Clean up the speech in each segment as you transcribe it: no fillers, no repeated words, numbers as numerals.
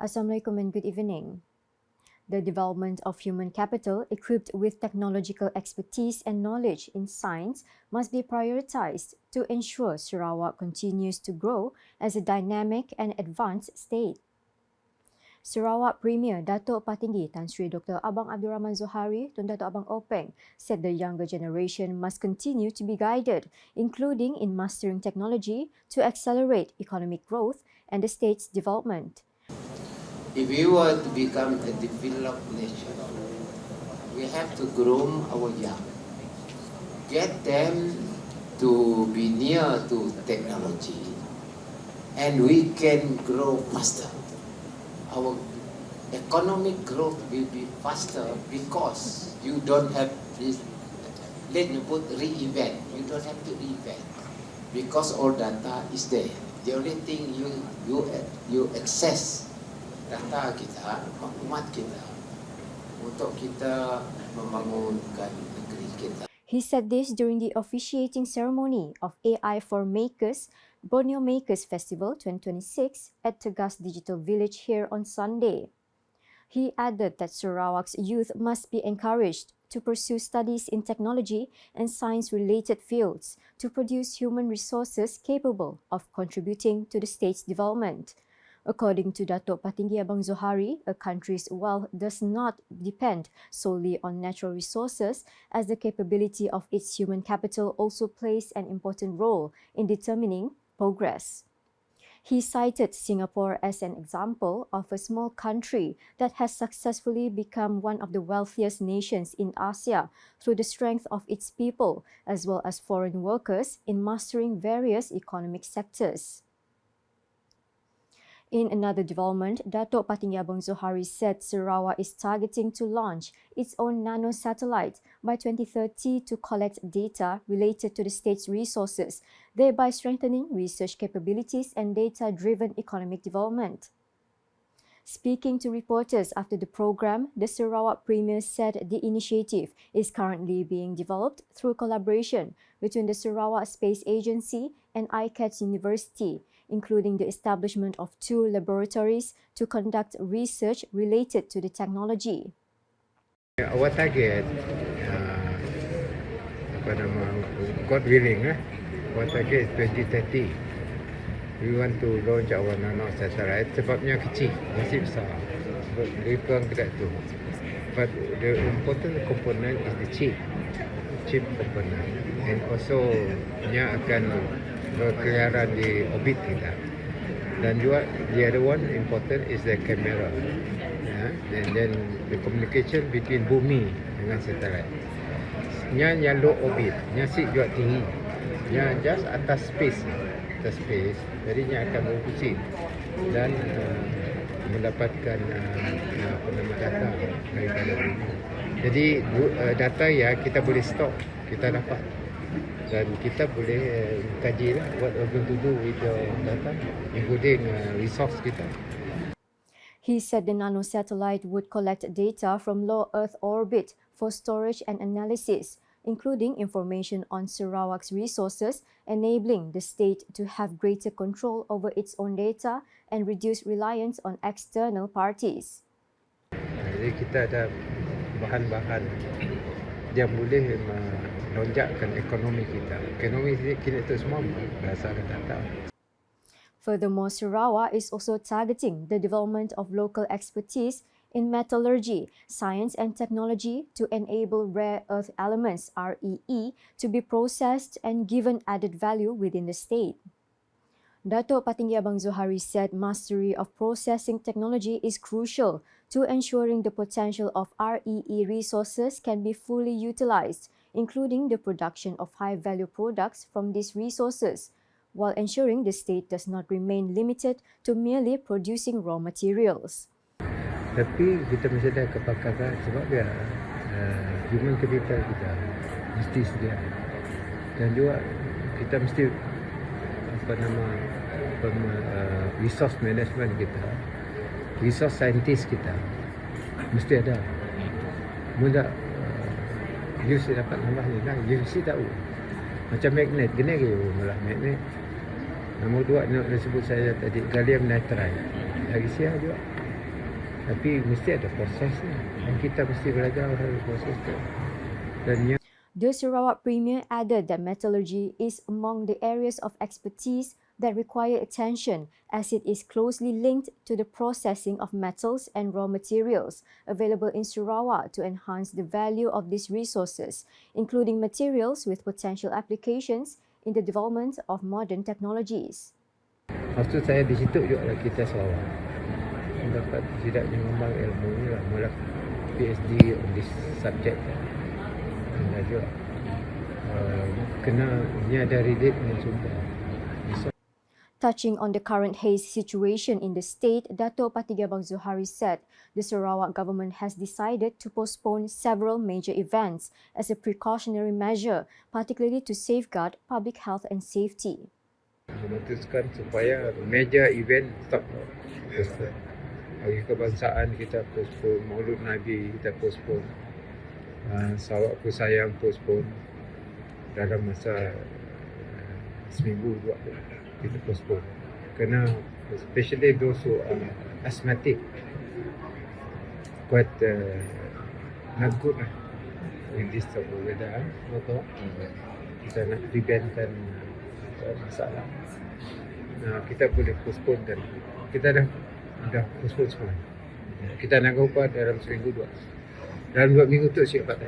Assalamualaikum and good evening. The development of human capital equipped with technological expertise and knowledge in science must be prioritized to ensure Sarawak continues to grow as a dynamic and advanced state. Sarawak Premier Datuk Patinggi Tan Sri Dr. Abang Abdul Rahman Zohari Tun Datuk Abang Openg said the younger generation must continue to be guided, including in mastering technology to accelerate economic growth and the state's development. If we were to become a developed nation, we have to groom our young, get them to be near to technology, and we can grow faster. Our economic growth will be faster because you don't have this, let me put re-event, you don't have to re-event because all data is there. The only thing you access data kita, maklumat kita untuk kita membangunkan negeri kita. He said this during the officiating ceremony of AI for Makers, Borneo Makers Festival 2026 at Tegas Digital Village here on Sunday. He added that Sarawak's youth must be encouraged to pursue studies in technology and science-related fields to produce human resources capable of contributing to the state's development. According to Datuk Patinggi Abang Zohari, a country's wealth does not depend solely on natural resources, as the capability of its human capital also plays an important role in determining progress. He cited Singapore as an example of a small country that has successfully become one of the wealthiest nations in Asia through the strength of its people, as well as foreign workers in mastering various economic sectors. In another development, Datuk Patinggi Abang Zohari said Sarawak is targeting to launch its own nanosatellites by 2030 to collect data related to the state's resources, thereby strengthening research capabilities and data-driven economic development. Speaking to reporters after the program, the Sarawak Premier said the initiative is currently being developed through collaboration between the Sarawak Space Agency and ICAT University, including the establishment of 2 laboratories to conduct research related to the technology. Our target, God willing, our target is 2030. We want to launch our nanosatellites sebabnya kecil, masih besar. Sebab lebih kurang tidak tu. But the important component is the chip component. And also, nya akan berkeliaran di orbit kita. Dan juga the other one important is the camera. And then the communication between bumi dengan satelit. Nya low orbit, nya sik juga tinggi. Nya just atas space. Jadi nya akan berfungsi dan mendapatkan data daripada bumi. Jadi data ya kita boleh stok, kita dapat. Dan kita boleh kaji lah what we're going to do with your data, including resource kita. He said the nanosatellite would collect data from low Earth orbit for storage and analysis, including information on Sarawak's resources, enabling the state to have greater control over its own data and reduce reliance on external parties. Jadi kita ada bahan-bahan yang boleh melonjakkan ekonomi kita. Ekonomi kita itu semua berdasarkan data. Furthermore, Sarawak is also targeting the development of local expertise in metallurgy, science and technology to enable rare earth elements (REE) to be processed and given added value within the state. Datuk Patinggi Abang Zohari said mastery of processing technology is crucial to ensuring the potential of REE resources can be fully utilized, including the production of high-value products from these resources, while ensuring the state does not remain limited to merely producing raw materials. Tapi kita mesti ada kepakaran sebab dia human capital kita mesti sedia. Dan juga kita mesti resource management kita, resource scientist kita mesti ada. Mudah you mesti dapat tambah ni lah. You mesti tahu macam magnet, kena ke malah magnet. Nombor 2 nak sebut saya tadi gallium nitride. Lagi siapa juga Tapi mesti ada prosesnya. Dan kita mesti belajar dari proses itu. Dan yang The Sarawak Premier added that metallurgy is among the areas of expertise that require attention as it is closely linked to the processing of metals and raw materials available in Sarawak to enhance the value of these resources, including materials with potential applications in the development of modern technologies. maksud saya di situ juga kita Sarawak dapat setidaknya mengembang ilmu ni lah, mula PhD on this subject. Dan juga kena menyadari dia dengan sumpah. Touching on the current haze situation in the state, Dato' Patiga Abang Zuhari said the Sarawak government has decided to postpone several major events as a precautionary measure, particularly to safeguard public health and safety. Memutuskan supaya major event stop. Bagi kebangsaan kita postpone, Maulud Nabi kita postpone, Sarawak ku sayang postpone dalam masa seminggu dua kita postpone. Kerana especially those who are asthmatic quite not good lah in this type of weather. Kita nak preventkan masalah. Kita boleh postpone kan. Kita dah postpone semua. Kita nak ubah dalam seminggu dua. Dalam 2 minggu tu siap pakai.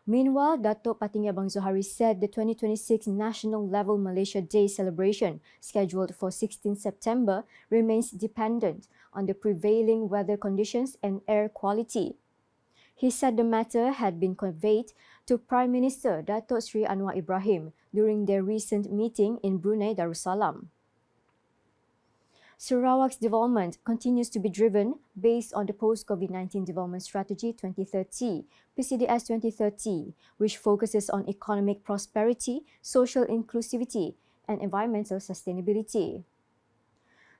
Meanwhile, Dato' Patiga Abang Zuhari said the 2026 National Level Malaysia Day celebration, scheduled for 16 September, remains dependent on the prevailing weather conditions and air quality. He said the matter had been conveyed to Prime Minister Dato' Sri Anwar Ibrahim during their recent meeting in Brunei Darussalam. Sarawak's development continues to be driven based on the Post-COVID-19 Development Strategy 2030, PCDS 2030, which focuses on economic prosperity, social inclusivity, and environmental sustainability.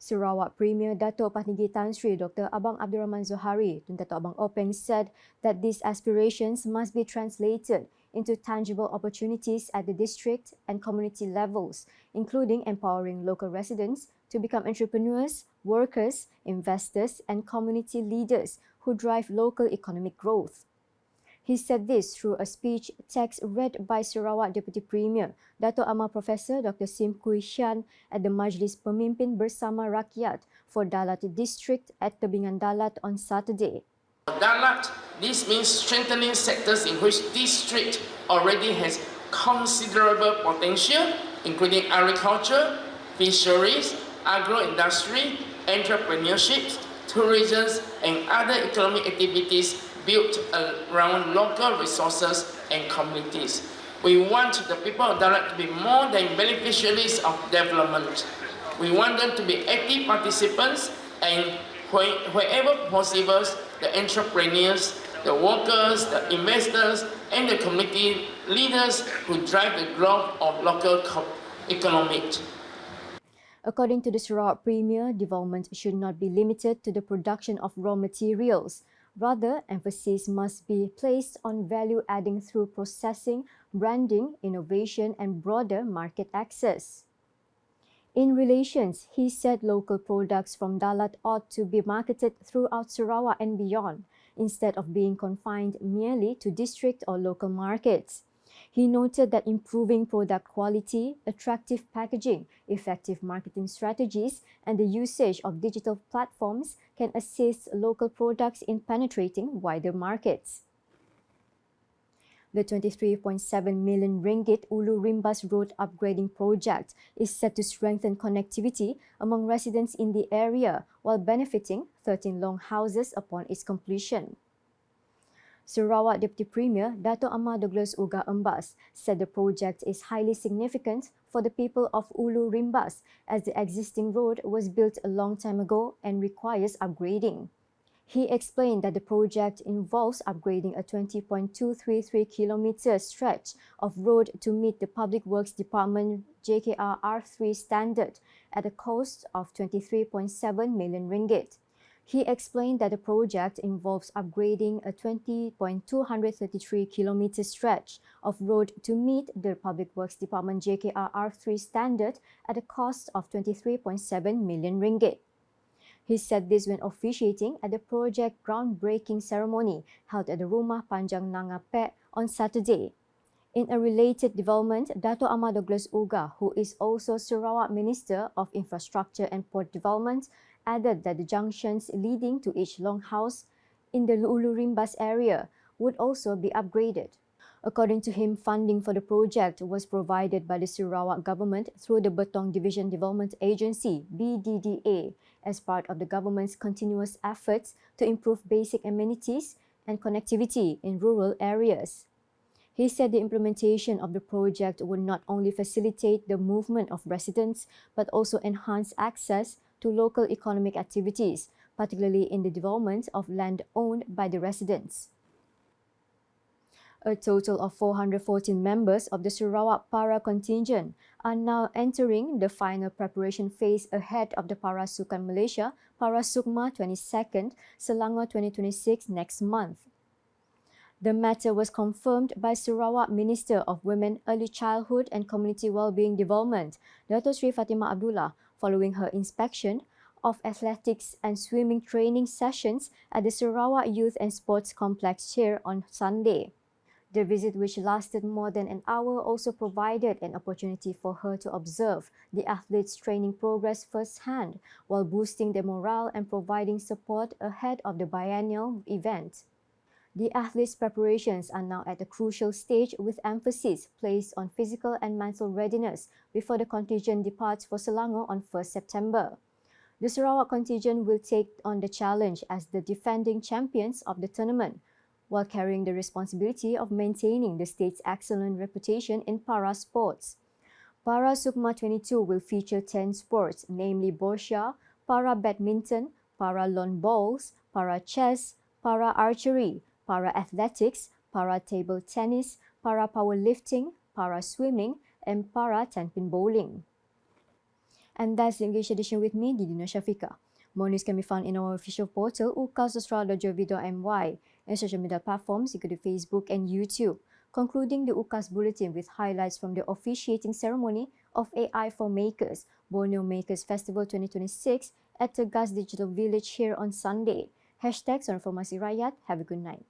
Sarawak Premier Dato' Patinggi Tan Sri Dr. Abang Abdul Rahman Zuhari dan Dato' Abang Openg said that these aspirations must be translated into tangible opportunities at the district and community levels, including empowering local residents to become entrepreneurs, workers, investors, and community leaders who drive local economic growth. He said this through a speech text read by Sarawak Deputy Premier, Dato' Amar Professor Dr. Sim Kui Hian at the Majlis Pemimpin Bersama Rakyat for Dalat District at Tebingan Dalat on Saturday. Dalat, this means strengthening sectors in which district already has considerable potential, including agriculture, fisheries, agro-industry, entrepreneurship, tourism, and other economic activities built around local resources and communities. We want the people of Dalat to be more than beneficiaries of development. We want them to be active participants and wherever possible, the entrepreneurs, the workers, the investors, and the community leaders who drive the growth of local economy. According to the Sarawak Premier, development should not be limited to the production of raw materials. Rather, emphasis must be placed on value adding through processing, branding, innovation, and broader market access. In relations, he said local products from Dalat ought to be marketed throughout Sarawak and beyond, instead of being confined merely to district or local markets. He noted that improving product quality, attractive packaging, effective marketing strategies, and the usage of digital platforms can assist local products in penetrating wider markets. The 23.7 million ringgit Ulu Rimbas Road upgrading project is set to strengthen connectivity among residents in the area while benefiting 13 long houses upon its completion. Sarawak Deputy Premier Dato' Amar Douglas Uga Embas said the project is highly significant for the people of Ulu Rimbas as the existing road was built a long time ago and requires upgrading. He explained that the project involves upgrading a 20.233 kilometre stretch of road to meet the Public Works Department JKR R3 standard at a cost of 23.7 million ringgit. He explained that the project involves upgrading a 20.233 kilometre stretch of road to meet the Public Works Department JKR R3 standard at a cost of 23.7 million ringgit. He said this when officiating at the project groundbreaking ceremony held at the Rumah Panjang Nanga Pek on Saturday. In a related development, Dato' Ahmad Douglas Uga, who is also Sarawak Minister of Infrastructure and Port Development, added that the junctions leading to each longhouse in the Ulu Rimbas area would also be upgraded. According to him, funding for the project was provided by the Sarawak government through the Betong Division Development Agency, BDDA, as part of the government's continuous efforts to improve basic amenities and connectivity in rural areas. He said the implementation of the project would not only facilitate the movement of residents, but also enhance access to local economic activities, particularly in the development of land owned by the residents. A total of 414 members of the Sarawak Para Contingent are now entering the final preparation phase ahead of the Para Sukan Malaysia Para SUKMA 22nd Selangor 2026 next month. The matter was confirmed by Sarawak Minister of Women, Early Childhood and Community Wellbeing Development, Dato' Sri Fatimah Abdullah, following her inspection of athletics and swimming training sessions at the Sarawak Youth and Sports Complex here on Sunday. The visit, which lasted more than an hour, also provided an opportunity for her to observe the athletes' training progress firsthand, while boosting their morale and providing support ahead of the biennial event. The athletes' preparations are now at a crucial stage, with emphasis placed on physical and mental readiness before the contingent departs for Selangor on 1st September. The Sarawak contingent will take on the challenge as the defending champions of the tournament, while carrying the responsibility of maintaining the state's excellent reputation in para sports. Para SUKMA 22 will feature 10 sports, namely boccia, para badminton, para lawn bowls, para chess, para archery, para athletics, para table tennis, para powerlifting, para swimming, and para 10-pin bowling. And that's the English edition with me, Didi Nursyafiqah. More news can be found in our official portal, ukas.australia.gov.my, and social media platforms, including Facebook and YouTube, concluding the UKAS Bulletin with highlights from the officiating ceremony of AI for Makers, Borneo Makers Festival 2026 at Tegas Digital Village here on Sunday. #Informasi Rakyat. Have a good night.